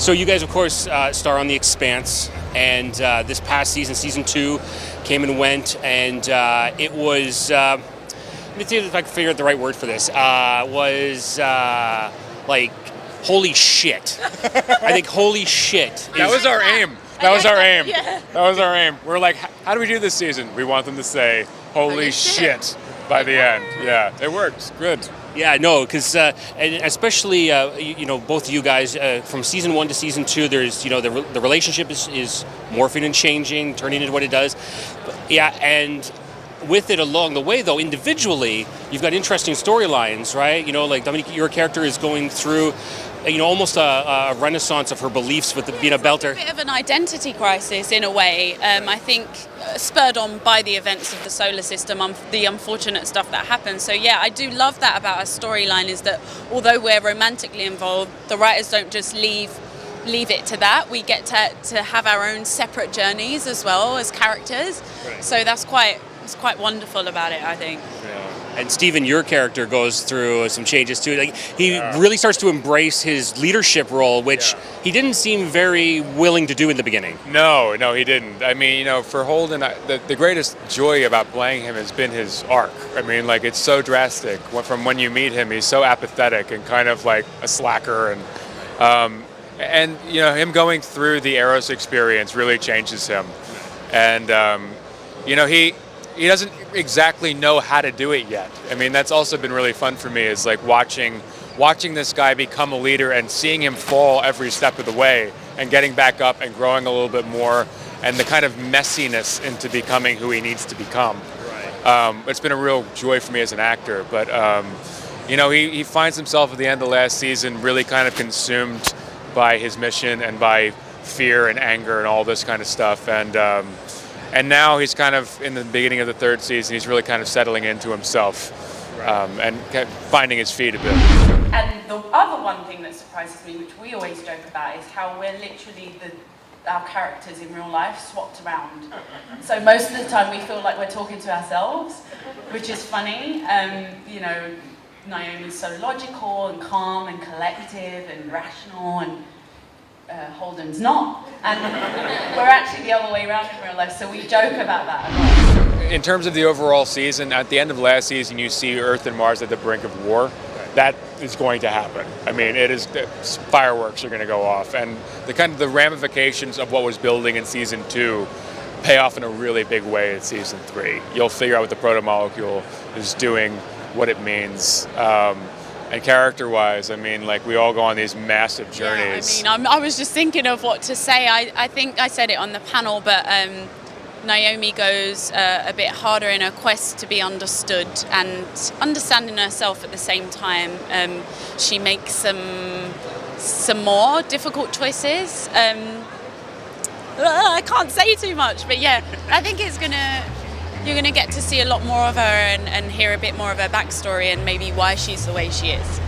So you guys, of course, star on The Expanse, and this past season, season 2, came and went, and it was, let me see if I can figure out the right word for this, was like, holy shit. I think holy shit. That was our aim. That was our aim. Yeah. That was our aim. We're like, how do we do this season? We want them to say, holy shit, by the end. Yeah, it worked. Good. Yeah, no, because and especially both of you guys from season 1 to season 2, there's the relationship is morphing and changing, turning into what it does. Yeah, and with it along the way, though, individually, you've got interesting storylines, right? Like Dominique, your character is going through, almost a renaissance of her beliefs with being a belter. It's a bit of an identity crisis in a way. I think spurred on by the events of the solar system, the unfortunate stuff that happened. So yeah, I do love that about our storyline, is that although we're romantically involved, the writers don't just leave it to that. We get to have our own separate journeys as well as characters. Right. So it's quite wonderful about it, I think. Yeah. And Stephen, your character goes through some changes too. Like he really starts to embrace his leadership role, which he didn't seem very willing to do in the beginning. No, he didn't. I mean, for Holden, the greatest joy about playing him has been his arc. I mean, like, it's so drastic. From when you meet him, he's so apathetic and kind of like a slacker, and him going through the Eros experience really changes him. And he doesn't exactly know how to do it yet. I mean, that's also been really fun for me, is like watching this guy become a leader and seeing him fall every step of the way and getting back up and growing a little bit more, and the kind of messiness into becoming who he needs to become. Right. It's been a real joy for me as an actor, but he finds himself at the end of last season really kind of consumed by his mission and by fear and anger and all this kind of stuff, and now he's kind of in the beginning of the 3rd season. He's really kind of settling into himself, and finding his feet a bit. And the other one thing that surprises me, which we always joke about, is how we're literally our characters in real life swapped around. So most of the time we feel like we're talking to ourselves, which is funny. Naomi's so logical and calm and collective and rational, and Holden's not, and we're actually the other way around in real life, so we joke about that a lot. In terms of the overall season, at the end of last season, you see Earth and Mars at the brink of war. That is going to happen. I mean, fireworks are going to go off, and the ramifications of what was building in season 2 pay off in a really big way in season 3. You'll figure out what the proto-molecule is doing, what it means. And character-wise, I mean, like, we all go on these massive journeys. Yeah, I was just thinking of what to say. I think I said it on the panel, but Naomi goes a bit harder in her quest to be understood and understanding herself at the same time. She makes some more difficult choices. I can't say too much, but yeah, I think you're going to get to see a lot more of her and hear a bit more of her backstory and maybe why she's the way she is.